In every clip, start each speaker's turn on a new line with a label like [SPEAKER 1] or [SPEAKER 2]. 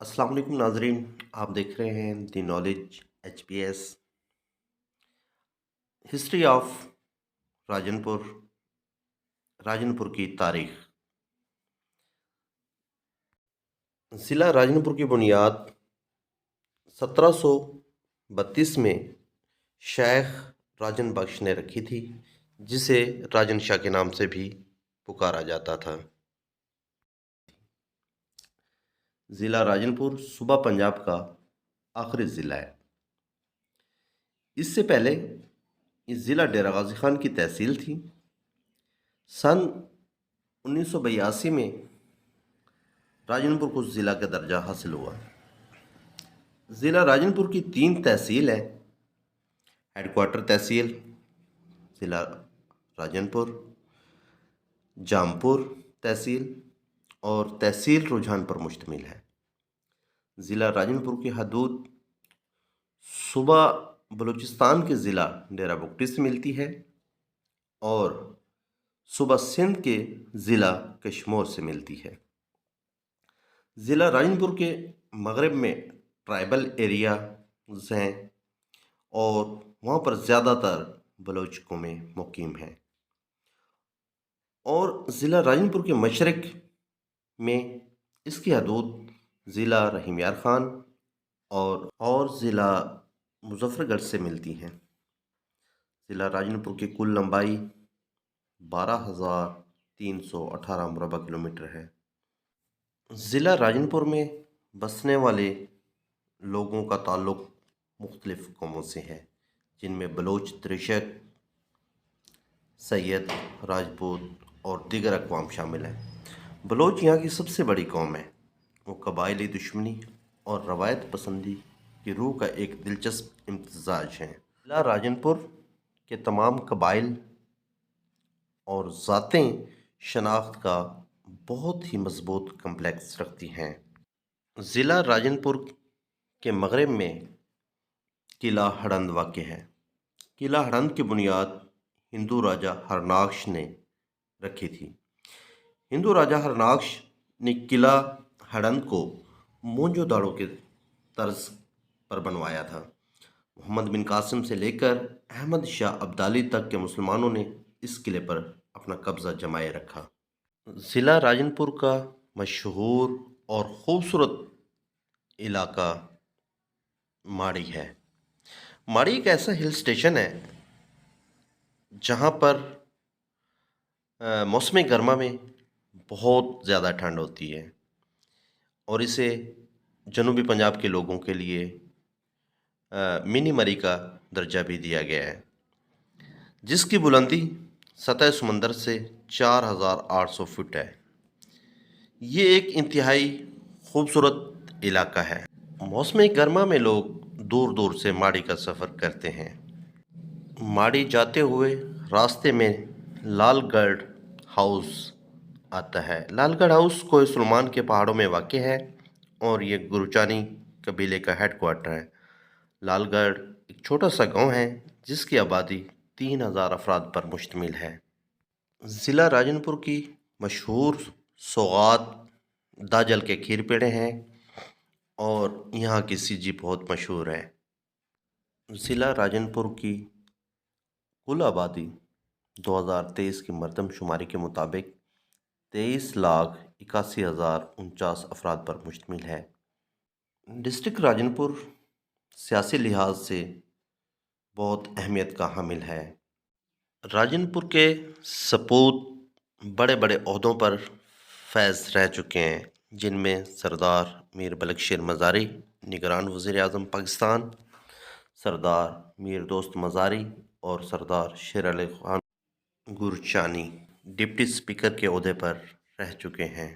[SPEAKER 1] السلام علیکم ناظرین، آپ دیکھ رہے ہیں the knowledge HPS history of Rajan پور کی تاریخ۔ ضلع راجن پور کی بنیاد 1732 میں شیخ راجن بخش نے رکھی تھی، جسے راجن شاہ کے نام سے بھی پکارا جاتا تھا۔ ضلع راجن پور صوبہ پنجاب کا آخری ضلع ہے۔ اس سے پہلے یہ ضلع ڈیرہ غازی خان کی تحصیل تھی۔ سن 1982 میں راجن پور کو ضلع کا درجہ حاصل ہوا۔ ضلع راجن پور کی 3 تحصیل ہیں: ہیڈ کوارٹر تحصیل ضلع راجن پور، جامپور تحصیل اور تحصیل رجحان پر مشتمل ہے۔ ضلع راجن پور کی حدود صوبہ بلوچستان کے ضلع ڈیرہ بگٹی سے ملتی ہے اور صوبہ سندھ کے ضلع کشمور سے ملتی ہے۔ ضلع راجن پور کے مغرب میں ٹرائبل ایریاز ہیں اور وہاں پر زیادہ تر بلوچ قومیں مقیم ہیں، اور ضلع راجن پور کے مشرق میں اس کی حدود ضلع رحیم یار خان اور ضلع مظفر گڑھ سے ملتی ہیں۔ ضلع راجن پور کی کل لمبائی 12,318 مربع کلومیٹر ہے۔ ضلع راجن پور میں بسنے والے لوگوں کا تعلق مختلف قوموں سے ہے، جن میں بلوچ، ترشک، سید، راجپوت اور دیگر اقوام شامل ہیں۔ بلوچ یہاں کی سب سے بڑی قوم ہے۔ وہ قبائلی دشمنی اور روایت پسندی کی روح کا ایک دلچسپ امتزاج ہیں۔ ضلع راجن پور کے تمام قبائل اور ذاتیں شناخت کا بہت ہی مضبوط کمپلیکس رکھتی ہیں۔ ضلع راجن پور کے مغرب میں قلعہ ہڑند واقع ہے۔ قلعہ ہڑند کی بنیاد ہندو راجہ ہرناکش نے رکھی تھی۔ ہندو راجہ ہرناکش نے قلعہ ہڑند کو موہنجو داڑو کے طرز پر بنوایا تھا۔ محمد بن قاسم سے لے کر احمد شاہ ابدالی تک کے مسلمانوں نے اس قلعے پر اپنا قبضہ جمائے رکھا۔ ضلع راجن پور کا مشہور اور خوبصورت علاقہ ماڑی ہے۔ ماڑی ایک ایسا ہل اسٹیشن ہے جہاں پر موسم گرما میں بہت زیادہ ٹھنڈ ہوتی ہے، اور اسے جنوبی پنجاب کے لوگوں کے لیے منی مری کا درجہ بھی دیا گیا ہے، جس کی بلندی سطح سمندر سے 4,800 فٹ ہے۔ یہ ایک انتہائی خوبصورت علاقہ ہے۔ موسم گرما میں لوگ دور دور سے ماڑی کا سفر کرتے ہیں۔ ماڑی جاتے ہوئے راستے میں لال گڑھ ہاؤس آتا ہے۔ لال گڑھ ہاؤس کوہ سلیمان کے پہاڑوں میں واقع ہے اور یہ گروچانی قبیلے کا ہیڈ کوارٹر ہے۔ لال گڑھ ایک چھوٹا سا گاؤں ہے جس کی آبادی 3,000 افراد پر مشتمل ہے۔ ضلع راجن پور کی مشہور سوغات داجل کے کھیر پیڑے ہیں اور یہاں کی سیجی بہت مشہور ہے۔ ضلع راجن پور کی کل آبادی 2023 کی مردم شماری کے مطابق 23,81,049 افراد پر مشتمل ہے۔ ڈسٹرکٹ راجن پور سیاسی لحاظ سے بہت اہمیت کا حامل ہے۔ راجن پور کے سپوت بڑے بڑے عہدوں پر فائز رہ چکے ہیں، جن میں سردار میر ملک شیر مزاری نگران وزیر اعظم پاکستان، سردار میر دوست مزاری اور سردار شیر علی خان گورچانی ڈپٹی اسپیکر کے عہدے پر رہ چکے ہیں۔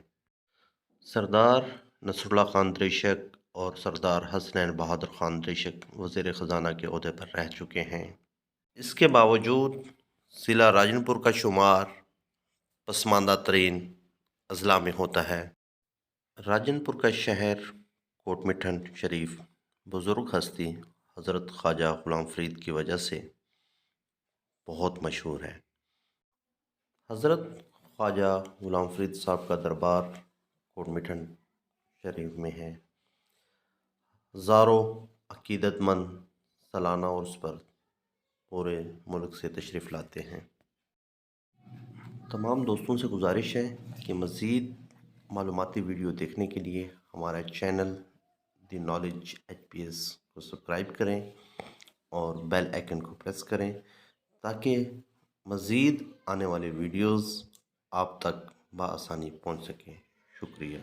[SPEAKER 1] سردار نصر اللہ خان دریشک اور سردار حسنین بہادر خان دریشک وزیر خزانہ کے عہدے پر رہ چکے ہیں۔ اس کے باوجود ضلع راجن پور کا شمار پسماندہ ترین اضلاع میں ہوتا ہے۔ راجن پور کا شہر کوٹ مٹھن شریف بزرگ ہستی حضرت خواجہ غلام فرید کی وجہ سے بہت مشہور ہے۔ حضرت خواجہ غلام فرید صاحب کا دربار کوٹ مٹھن شریف میں ہے۔ ہزاروں عقیدت مند سالانہ عرس پر پورے ملک سے تشریف لاتے ہیں۔ تمام دوستوں سے گزارش ہے کہ مزید معلوماتی ویڈیو دیکھنے کے لیے ہمارا چینل دی نالج HPS کو سبسکرائب کریں اور بیل آئیکن کو پریس کریں تاکہ مزید آنے والے ویڈیوز آپ تک بآسانی پہنچ سکیں۔ شکریہ۔